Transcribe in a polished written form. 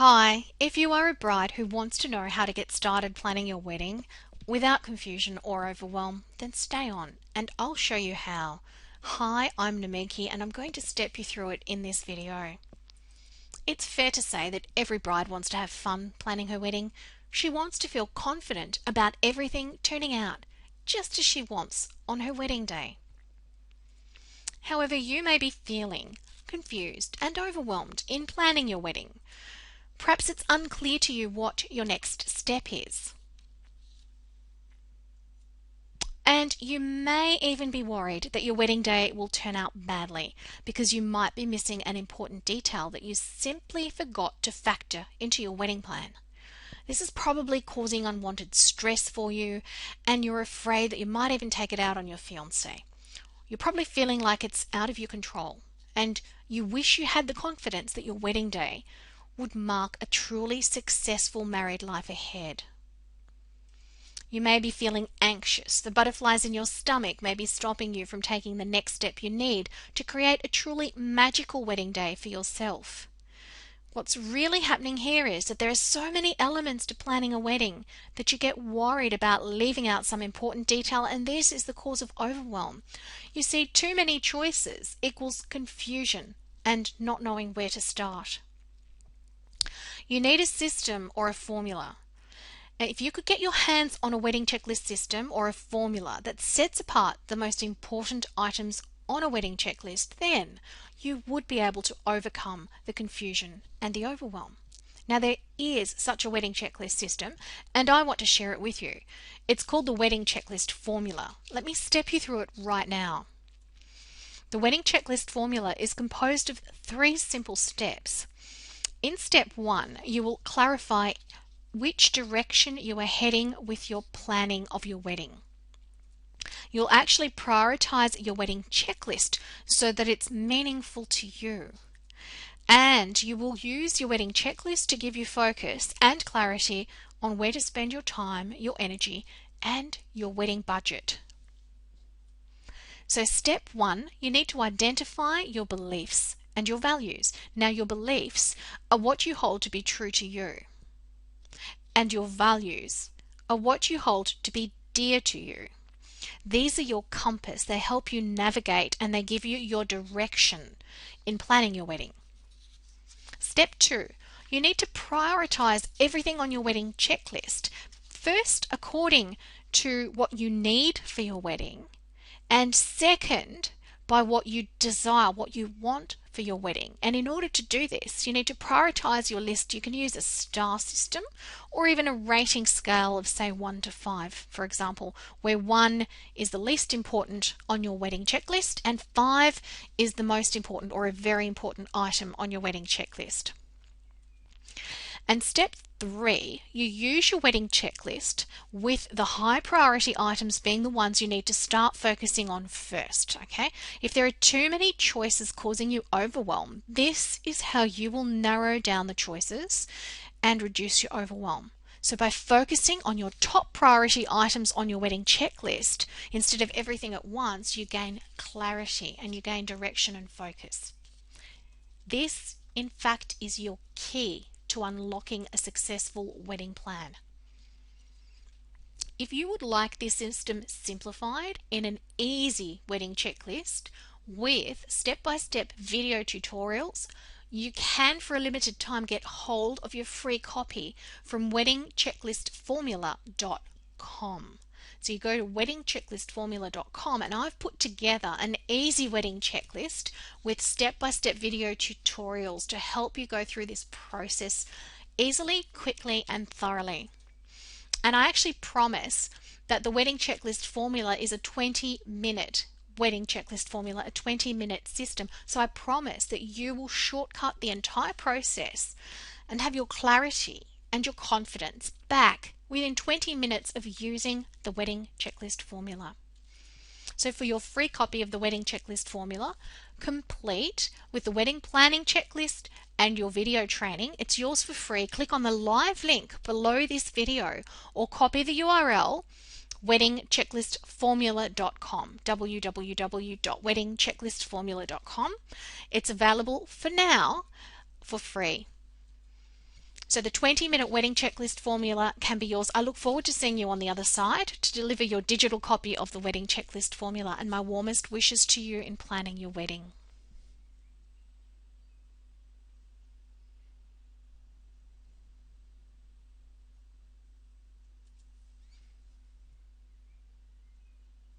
Hi, if you are a bride who wants to know how to get started planning your wedding without confusion or overwhelm, then stay on and I'll show you how. Hi, I'm Namiki and I'm going to step you through it in this video. It's fair to say that every bride wants to have fun planning her wedding. She wants to feel confident about everything turning out just as she wants on her wedding day. However, you may be feeling confused and overwhelmed in planning your wedding. Perhaps it's unclear to you what your next step is. And you may even be worried that your wedding day will turn out badly because you might be missing an important detail that you simply forgot to factor into your wedding plan. This is probably causing unwanted stress for you, and you're afraid that you might even take it out on your fiancé. You're probably feeling like it's out of your control, and you wish you had the confidence that your wedding day would mark a truly successful married life ahead. You may be feeling anxious. The butterflies in your stomach may be stopping you from taking the next step you need to create a truly magical wedding day for yourself. What's really happening here is that there are so many elements to planning a wedding that you get worried about leaving out some important detail, and this is the cause of overwhelm. You see, too many choices equals confusion and not knowing where to start. You need a system or a formula. And if you could get your hands on a wedding checklist system or a formula that sets apart the most important items on a wedding checklist, then you would be able to overcome the confusion and the overwhelm. Now, there is such a wedding checklist system, and I want to share it with you. It's called the wedding checklist formula. Let me step you through it right now. The wedding checklist formula is composed of 3 simple steps. In step 1, you will clarify which direction you are heading with your planning of your wedding. You'll actually prioritize your wedding checklist so that it's meaningful to you. And you will use your wedding checklist to give you focus and clarity on where to spend your time, your energy, and your wedding budget. So step 1, you need to identify your beliefs and your values. Now, your beliefs are what you hold to be true to you, and your values are what you hold to be dear to you. These are your compass. They help you navigate and they give you your direction in planning your wedding. Step 2, you need to prioritize everything on your wedding checklist. First, according to what you need for your wedding, and second, by what you desire, what you want for your wedding. And in order to do this, you need to prioritize your list. You can use a star system or even a rating scale of, say, 1 to 5, for example, where 1 is the least important on your wedding checklist and 5 is the most important or a very important item on your wedding checklist. And step 3, you use your wedding checklist with the high priority items being the ones you need to start focusing on first, okay? If there are too many choices causing you overwhelm, this is how you will narrow down the choices and reduce your overwhelm. So by focusing on your top priority items on your wedding checklist, instead of everything at once, you gain clarity and you gain direction and focus. This, in fact, is your key to unlocking a successful wedding plan. If you would like this system simplified in an easy wedding checklist with step-by-step video tutorials, you can, for a limited time, get hold of your free copy from weddingchecklistformula.com. So you go to weddingchecklistformula.com, and I've put together an easy wedding checklist with step-by-step video tutorials to help you go through this process easily, quickly, and thoroughly. And I actually promise that the wedding checklist formula is a 20-minute wedding checklist formula, a 20-minute system. So I promise that you will shortcut the entire process and have your clarity and your confidence back within 20 minutes of using the wedding checklist formula. So for your free copy of the wedding checklist formula, complete with the wedding planning checklist and your video training, it's yours for free. Click on the live link below this video or copy the URL weddingchecklistformula.com, www.weddingchecklistformula.com. It's available for now for free. So the 20-minute wedding checklist formula can be yours. I look forward to seeing you on the other side to deliver your digital copy of the wedding checklist formula, and my warmest wishes to you in planning your wedding.